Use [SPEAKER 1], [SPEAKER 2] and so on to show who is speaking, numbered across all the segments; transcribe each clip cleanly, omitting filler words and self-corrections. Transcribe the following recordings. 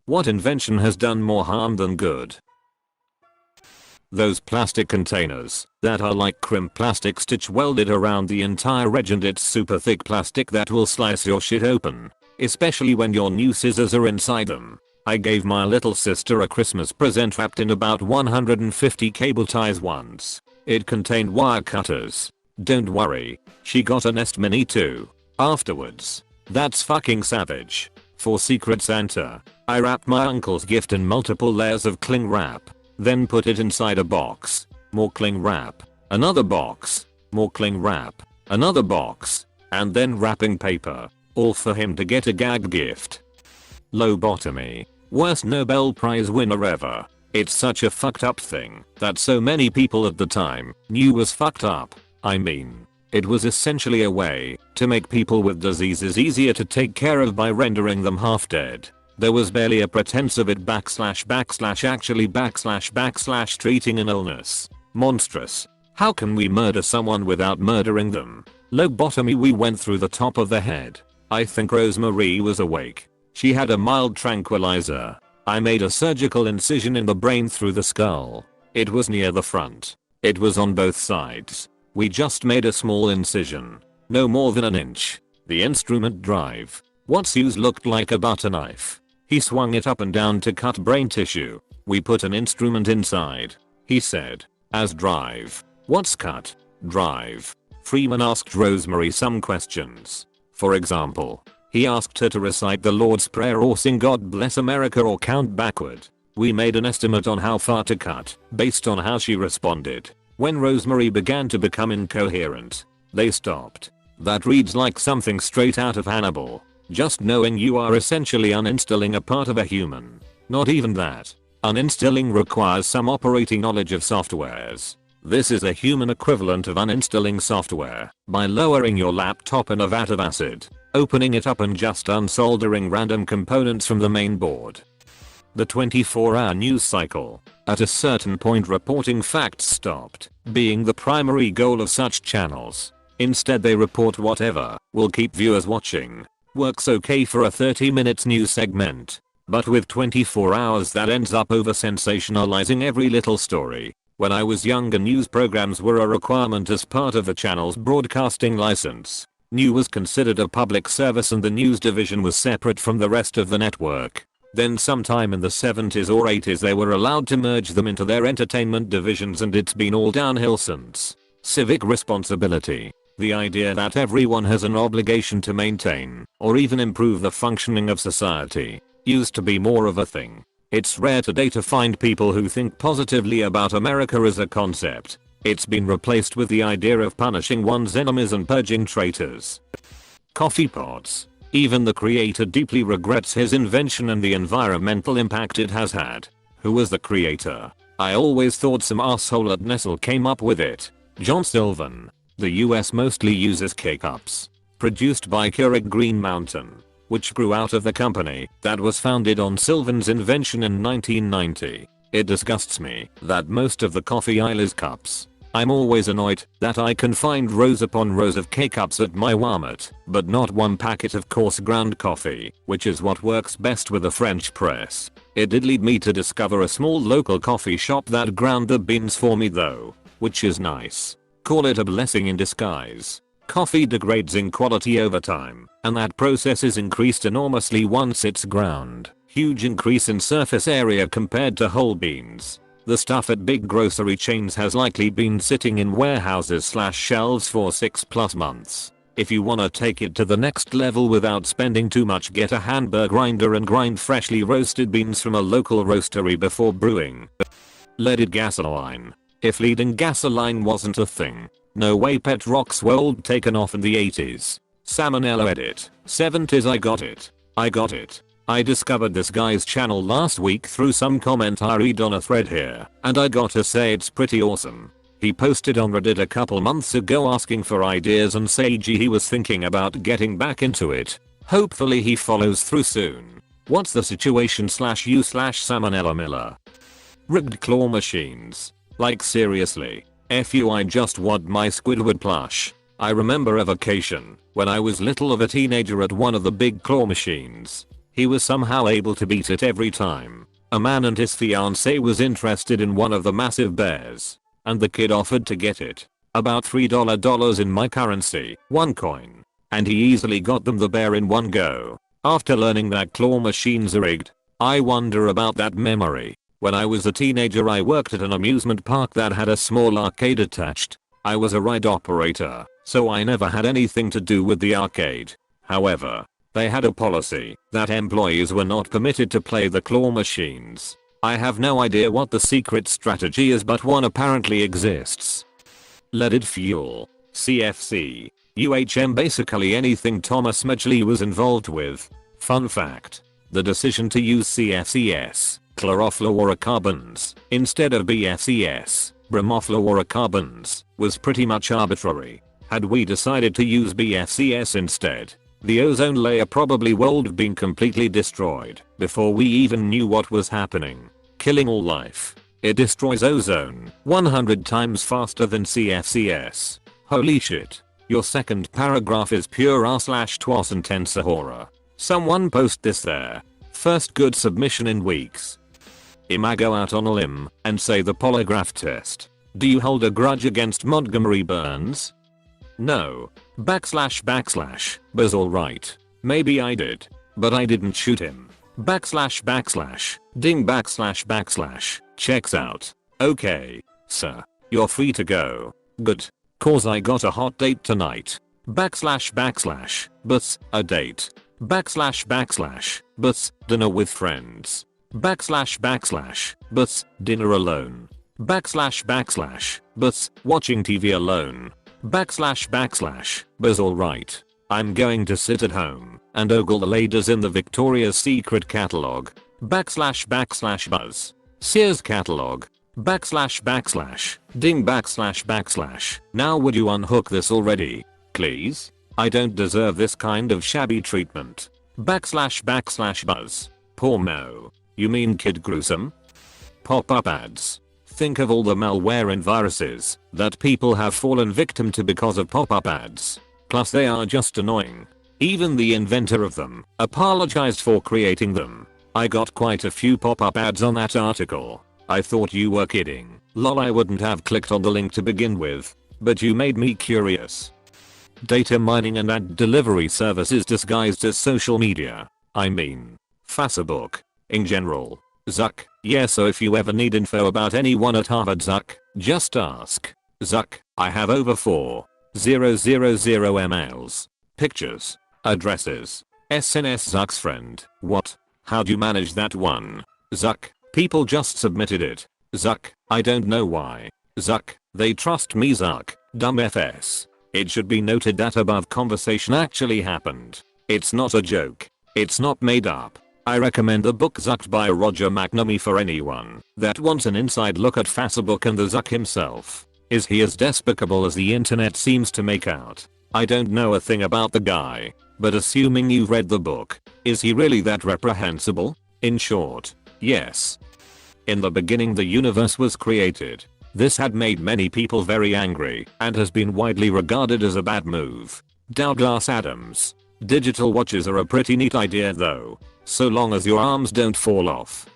[SPEAKER 1] What invention has done more harm than good? Those plastic containers that are like crimp plastic stitch welded around the entire edge, and it's super thick plastic that will slice your shit open, especially when your new scissors are inside them. I gave my little sister a Christmas present wrapped in about 150 cable ties once. It contained wire cutters. Don't worry, she got a Nest Mini too afterwards. That's fucking savage. For Secret Santa, I wrapped my uncle's gift in multiple layers of cling wrap, then put it inside a box, more cling wrap, another box, more cling wrap, another box, and then wrapping paper, all for him to get a gag gift. Lobotomy. Worst Nobel Prize winner ever. It's such a fucked up thing that so many people at the time knew was fucked up. I mean, it was essentially a way to make people with diseases easier to take care of by rendering them half dead. There was barely a pretense of it / treating an illness. Monstrous. How can we murder someone without murdering them? Lobotomy. We went through the top of the head. I think Rosemary was awake. She had a mild tranquilizer. I made a surgical incision in the brain through the skull. It was near the front. It was on both sides. We just made a small incision. No more than an inch. The instrument drive, what's used, looked like a butter knife. He swung it up and down to cut brain tissue. We put an instrument inside. He said, as drive. What's cut? Drive. Freeman asked Rosemary some questions. For example, he asked her to recite the Lord's Prayer or sing God Bless America or count backward. We made an estimate on how far to cut based on how she responded. When Rosemary began to become incoherent, they stopped. That reads like something straight out of Hannibal. Just knowing you are essentially uninstalling a part of a human. Not even that. Uninstalling requires some operating knowledge of softwares. This is a human equivalent of uninstalling software by lowering your laptop in a vat of acid, opening it up and just unsoldering random components from the main board. The 24-hour news cycle. At a certain point, reporting facts stopped being the primary goal of such channels. Instead, they report whatever will keep viewers watching. Works okay for a 30-minute news segment, but with 24 hours that ends up over sensationalizing every little story. When I was younger, news programs were a requirement as part of the channel's broadcasting license. News was considered a public service and the news division was separate from the rest of the network. Then sometime in the 70s or 80s they were allowed to merge them into their entertainment divisions, and it's been all downhill since. Civic responsibility. The idea that everyone has an obligation to maintain or even improve the functioning of society used to be more of a thing. It's rare today to find people who think positively about America as a concept. It's been replaced with the idea of punishing one's enemies and purging traitors. Coffee pots. Even the creator deeply regrets his invention and the environmental impact it has had. Who was the creator? I always thought some asshole at Nestle came up with it. John Sylvan. The US mostly uses K-Cups, produced by Keurig Green Mountain, which grew out of the company that was founded on Sylvan's invention in 1990. It disgusts me that most of the coffee aisle is cups. I'm always annoyed that I can find rows upon rows of K-Cups at my Walmart, but not one packet of coarse ground coffee, which is what works best with a French press. It did lead me to discover a small local coffee shop that ground the beans for me though, which is nice. Call it a blessing in disguise. Coffee degrades in quality over time, and that process is increased enormously once it's ground. Huge increase in surface area compared to whole beans. The stuff at big grocery chains has likely been sitting in warehouses/shelves for 6+ months. If you wanna take it to the next level without spending too much, get a hand grinder and grind freshly roasted beans from a local roastery before brewing. Leaded gasoline. If leading gasoline wasn't a thing, no way pet rocks were taken off in the 80s. Salmonella edit. 70s. I got it. I discovered this guy's channel last week through some comment I read on a thread here, and I gotta say it's pretty awesome. He posted on Reddit a couple months ago asking for ideas and saying he was thinking about getting back into it. Hopefully he follows through soon. What's the situation /you/Salmonella Miller? Rigged claw machines. Like seriously. I just want my Squidward plush. I remember a vacation when I was little of a teenager at one of the big claw machines. He was somehow able to beat it every time. A man and his fiancée was interested in one of the massive bears, and the kid offered to get it. About $3 in my currency, 1 coin. And he easily got them the bear in one go. After learning that claw machines are rigged, I wonder about that memory. When I was a teenager I worked at an amusement park that had a small arcade attached. I was a ride operator, so I never had anything to do with the arcade. However, they had a policy that employees were not permitted to play the claw machines. I have no idea what the secret strategy is, but one apparently exists. Leaded fuel. CFC. UHM, basically anything Thomas Medgley was involved with. Fun fact. The decision to use CFCs, chlorofluorocarbons, instead of BFCs, bromofluorocarbons, was pretty much arbitrary. Had we decided to use BFCs instead, the ozone layer probably would have been completely destroyed before we even knew what was happening, killing all life. It destroys ozone 100 times faster than CFCs. Holy shit. Your second paragraph is pure r/twas intense horror. Someone post this there. First good submission in weeks. I'ma go out on a limb and say the polygraph test. Do you hold a grudge against Montgomery Burns? No. / Buzz alright. Maybe I did. But I didn't shoot him. / ding / checks out. Okay. Sir. You're free to go. Good. Cause I got a hot date tonight. / buts a date. / buts dinner with friends. / buts dinner alone. / buts watching TV alone. / buzz alright. I'm going to sit at home and ogle the ladies in the Victoria's Secret catalog. / buzz. Sears catalog. / ding / now would you unhook this already? Please? I don't deserve this kind of shabby treatment. / buzz. Poor Mo. You mean Kid Gruesome? Pop-up ads. Think of all the malware and viruses that people have fallen victim to because of pop-up ads. Plus they are just annoying. Even the inventor of them apologized for creating them. I got quite a few pop-up ads on that article. I thought you were kidding. Lol, I wouldn't have clicked on the link to begin with, but you made me curious. Data mining and ad delivery services disguised as social media. I mean, Facebook. In general. Zuck. Yeah, so if you ever need info about anyone at Harvard, Zuck, just ask. Zuck, I have over 4,000 emails, pictures, addresses. SNS Zuck's friend. What? How'd you manage that one? Zuck, people just submitted it. Zuck, I don't know why. Zuck, they trust me. Zuck, dumb FS. It should be noted that above conversation actually happened. It's not a joke. It's not made up. I recommend the book Zucked by Roger McNamee for anyone that wants an inside look at Facebook and the Zuck himself. Is he as despicable as the internet seems to make out? I don't know a thing about the guy, but assuming you've read the book, is he really that reprehensible? In short, yes. In the beginning the universe was created. This had made many people very angry and has been widely regarded as a bad move. Douglas Adams. Digital watches are a pretty neat idea though, so long as your arms don't fall off.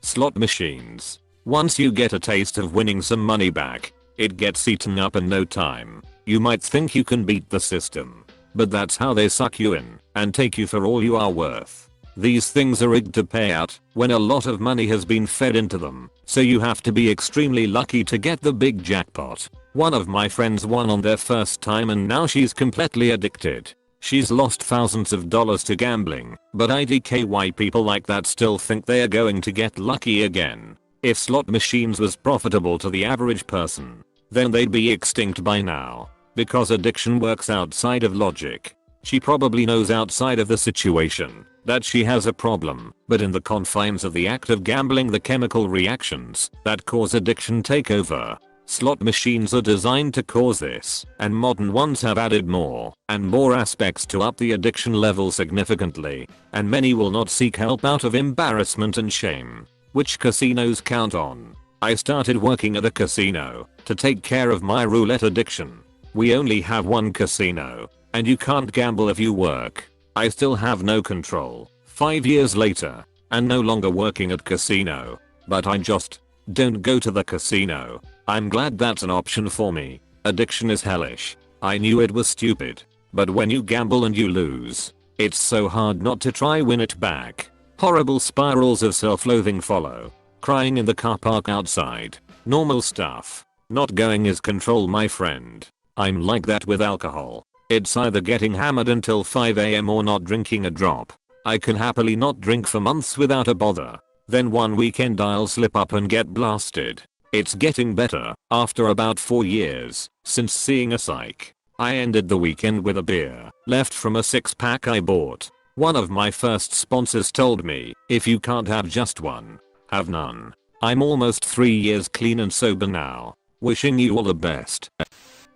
[SPEAKER 1] Slot machines. Once you get a taste of winning some money back, it gets eaten up in no time. You might think you can beat the system, but that's how they suck you in and take you for all you are worth. These things are rigged to pay out when a lot of money has been fed into them, so you have to be extremely lucky to get the big jackpot. One of my friends won on their first time and now she's completely addicted. She's lost thousands of dollars to gambling, but IDKY people like that still think they are going to get lucky again. If slot machines was profitable to the average person, then they'd be extinct by now, because addiction works outside of logic. She probably knows outside of the situation that she has a problem, but in the confines of the act of gambling the chemical reactions that cause addiction take over. Slot machines are designed to cause this, and modern ones have added more and more aspects to up the addiction level significantly, and many will not seek help out of embarrassment and shame, which casinos count on. I started working at a casino to take care of my roulette addiction. We only have one casino, and you can't gamble if you work. I still have no control. 5 years later, and no longer working at casino. But I just don't go to the casino. I'm glad that's an option for me. Addiction is hellish. I knew it was stupid. But when you gamble and you lose, it's so hard not to try win it back. Horrible spirals of self-loathing follow. Crying in the car park outside. Normal stuff. Not going is control, my friend. I'm like that with alcohol. It's either getting hammered until 5 AM or not drinking a drop. I can happily not drink for months without a bother. Then one weekend I'll slip up and get blasted. It's getting better after about 4 years since seeing a psych. I ended the weekend with a beer left from a 6-pack I bought. One of my first sponsors told me, if you can't have just one, have none. I'm almost 3 years clean and sober now. Wishing you all the best.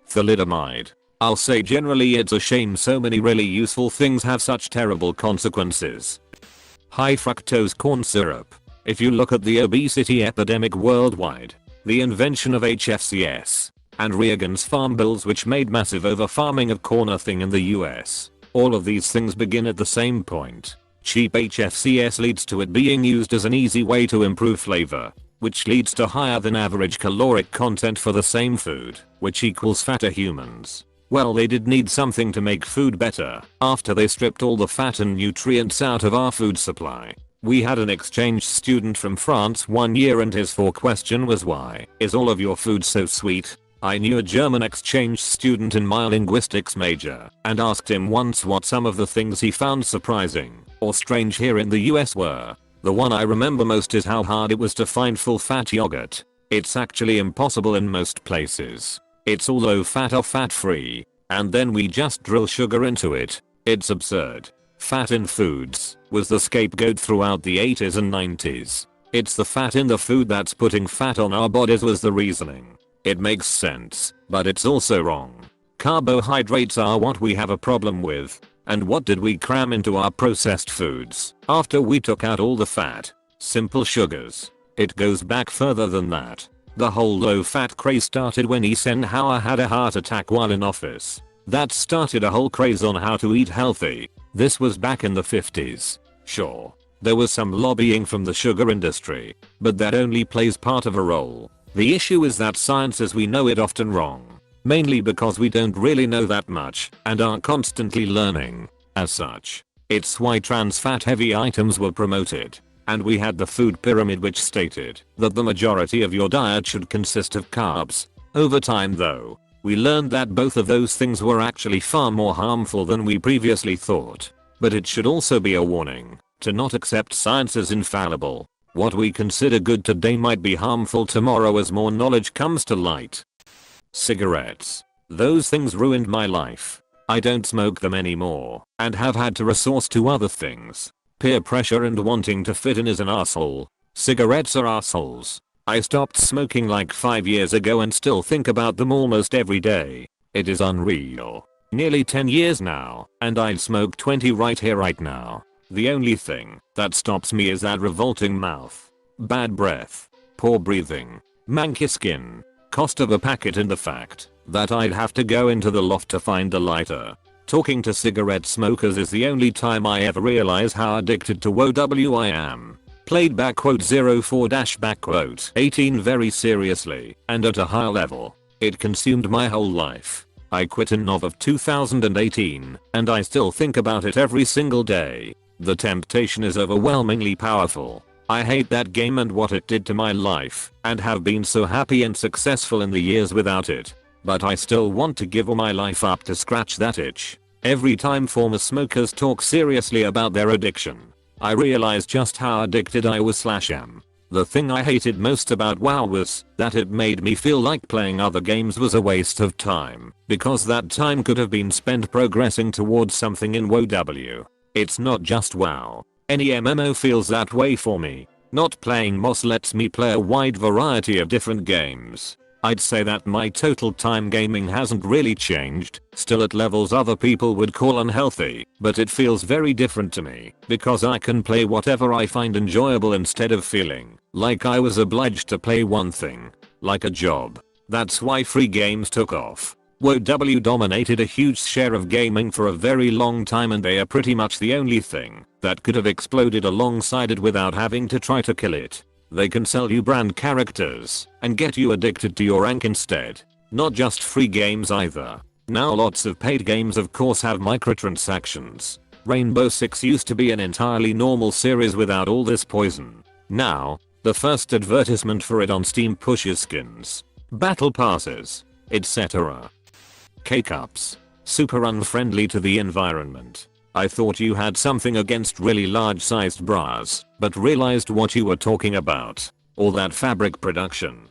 [SPEAKER 1] Thalidomide. I'll say generally it's a shame so many really useful things have such terrible consequences. High fructose corn syrup. If you look at the obesity epidemic worldwide, the invention of HFCS, and Reagan's farm bills which made massive over-farming of corn a thing in the US, all of these things begin at the same point. Cheap HFCS leads to it being used as an easy way to improve flavor, which leads to higher than average caloric content for the same food, which equals fatter humans. Well, they did need something to make food better after they stripped all the fat and nutrients out of our food supply. We had an exchange student from France one year and his question was, why is all of your food so sweet? I knew a German exchange student in my linguistics major and asked him once what some of the things he found surprising or strange here in the US were. The one I remember most is how hard it was to find full fat yogurt. It's actually impossible in most places. It's all low fat or fat free, and then we just drill sugar into it. It's absurd. Fat in foods was the scapegoat throughout the 80s and 90s. It's the fat in the food that's putting fat on our bodies was the reasoning. It makes sense, but it's also wrong. Carbohydrates are what we have a problem with. And what did we cram into our processed foods after we took out all the fat? Simple sugars. It goes back further than that. The whole low fat craze started when Eisenhower had a heart attack while in office. That started a whole craze on how to eat healthy. This was back in the 50s. Sure, there was some lobbying from the sugar industry, but that only plays part of a role. The issue is that science as we know it often wrong. Mainly because we don't really know that much and are constantly learning. As such, it's why trans fat heavy items were promoted. And we had the food pyramid which stated that the majority of your diet should consist of carbs. Over time though, we learned that both of those things were actually far more harmful than we previously thought. But it should also be a warning to not accept science as infallible. What we consider good today might be harmful tomorrow as more knowledge comes to light. Cigarettes. Those things ruined my life. I don't smoke them anymore and have had to resource to other things. Peer pressure and wanting to fit in is an asshole. Cigarettes are assholes. I stopped smoking like 5 years ago and still think about them almost every day. It is unreal. Nearly 10 years now, and I'd smoke 20 right here right now. The only thing that stops me is that revolting mouth, bad breath, poor breathing, manky skin, cost of a packet and the fact that I'd have to go into the loft to find a lighter. Talking to cigarette smokers is the only time I ever realize how addicted to WoW I am. Played backquote 04 dash backquote 18 very seriously and at a high level. It consumed my whole life. I quit in Nov of 2018 and I still think about it every single day. The temptation is overwhelmingly powerful. I hate that game and what it did to my life and have been so happy and successful in the years without it. But I still want to give all my life up to scratch that itch. Every time former smokers talk seriously about their addiction, I realize just how addicted I was/am. The thing I hated most about WoW was that it made me feel like playing other games was a waste of time because that time could have been spent progressing towards something in WoW. It's not just WoW. Any MMO feels that way for me. Not playing MOS lets me play a wide variety of different games. I'd say that my total time gaming hasn't really changed, still at levels other people would call unhealthy, but it feels very different to me because I can play whatever I find enjoyable instead of feeling like I was obliged to play one thing, like a job. That's why free games took off. WoW dominated a huge share of gaming for a very long time, and they are pretty much the only thing that could have exploded alongside it without having to try to kill it. They can sell you brand characters and get you addicted to your rank instead. Not just free games either. Now lots of paid games of course have microtransactions. Rainbow Six used to be an entirely normal series without all this poison. Now, the first advertisement for it on Steam pushes skins, battle passes, etc. K-cups. Super unfriendly to the environment. I thought you had something against really large sized bras, but realized what you were talking about. All that fabric production.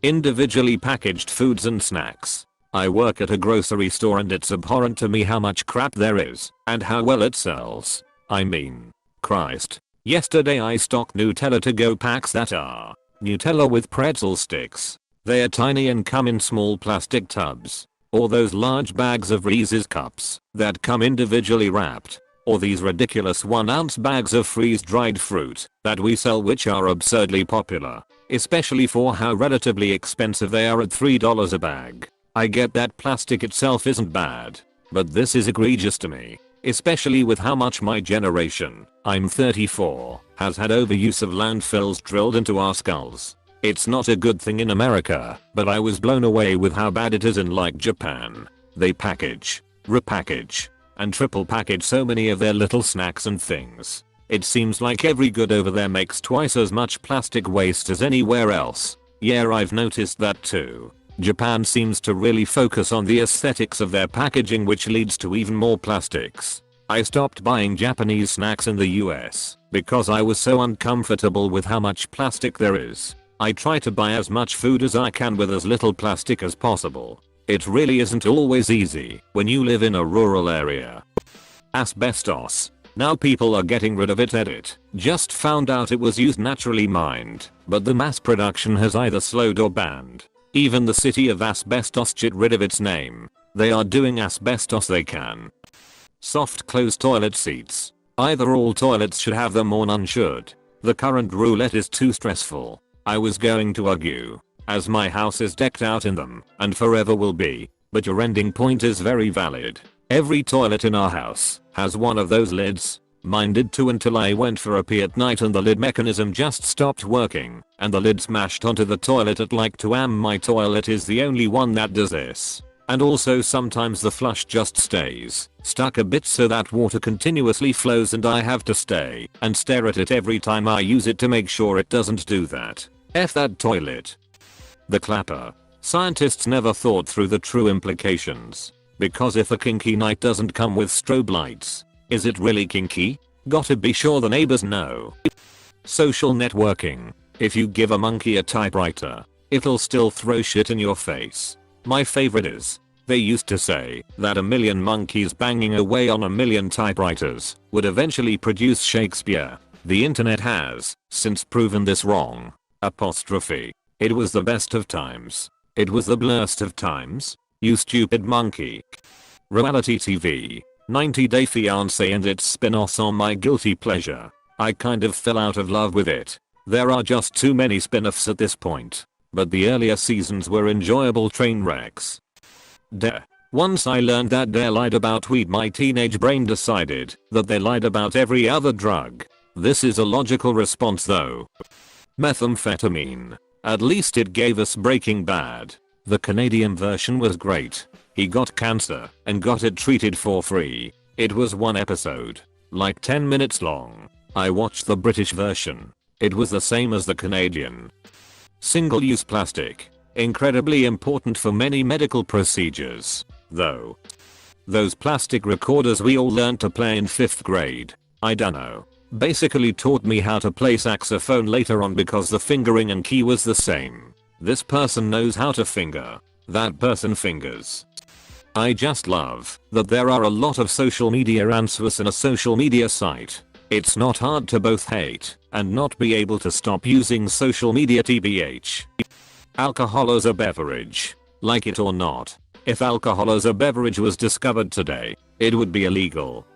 [SPEAKER 1] Individually packaged foods and snacks. I work at a grocery store and it's abhorrent to me how much crap there is, and how well it sells. I mean, Christ. Yesterday I stocked Nutella to go packs that are Nutella with pretzel sticks. They are tiny and come in small plastic tubs. Or those large bags of Reese's cups that come individually wrapped. Or these ridiculous 1-ounce bags of freeze-dried fruit that we sell, which are absurdly popular. Especially for how relatively expensive they are at $3 a bag. I get that plastic itself isn't bad, but this is egregious to me. Especially with how much my generation, I'm 34, has had overuse of landfills drilled into our skulls. It's not a good thing in America, but I was blown away with how bad it is in like Japan. They package, repackage, and triple package so many of their little snacks and things. It seems like every good over there makes twice as much plastic waste as anywhere else. Yeah, I've noticed that too. Japan seems to really focus on the aesthetics of their packaging, which leads to even more plastics. I stopped buying Japanese snacks in the US because I was so uncomfortable with how much plastic there is. I try to buy as much food as I can with as little plastic as possible. It really isn't always easy when you live in a rural area. Asbestos. Now people are getting rid of it. Just found out it was used naturally mined, but the mass production has either slowed or banned. Even the city of Asbestos got rid of its name. They are doing asbestos they can. Soft close toilet seats. Either all toilets should have them or none should. The current roulette is too stressful. I was going to argue, as my house is decked out in them and forever will be, but your ending point is very valid. Every toilet in our house has one of those lids. Mine did too until I went for a pee at night and the lid mechanism just stopped working and the lid smashed onto the toilet at like 2 am. My toilet is the only one that does this. And also sometimes the flush just stays stuck a bit so that water continuously flows and I have to stay and stare at it every time I use it to make sure it doesn't do that. F that toilet. The clapper. Scientists never thought through the true implications. Because if a kinky night doesn't come with strobe lights, is it really kinky? Gotta be sure the neighbors know. Social networking. If you give a monkey a typewriter, it'll still throw shit in your face. My favorite is, they used to say that 1,000,000 monkeys banging away on 1,000,000 typewriters would eventually produce Shakespeare. The internet has since proven this wrong. Apostrophe. It was the best of times. It was the blurst of times. You stupid monkey. Reality TV. 90 Day Fiancé and its spin-offs are my guilty pleasure. I kind of fell out of love with it. There are just too many spin-offs at this point. But the earlier seasons were enjoyable train wrecks. Dare. Once I learned that Dare lied about weed, my teenage brain decided that they lied about every other drug. This is a logical response though. Methamphetamine. At least it gave us Breaking Bad. The Canadian version was great. He got cancer and got it treated for free. It was one episode, like 10 minutes long. I watched the British version. It was the same as the Canadian. Single-use plastic. Incredibly important for many medical procedures, though. Those plastic recorders we all learned to play in 5th grade, I dunno, basically taught me how to play saxophone later on because the fingering and key was the same. This person knows how to finger. That person fingers. I just love that there are a lot of social media answers in a social media site. It's not hard to both hate and not be able to stop using social media tbh. Alcohol as a beverage. Like it or not, if alcohol as a beverage was discovered today, it would be illegal.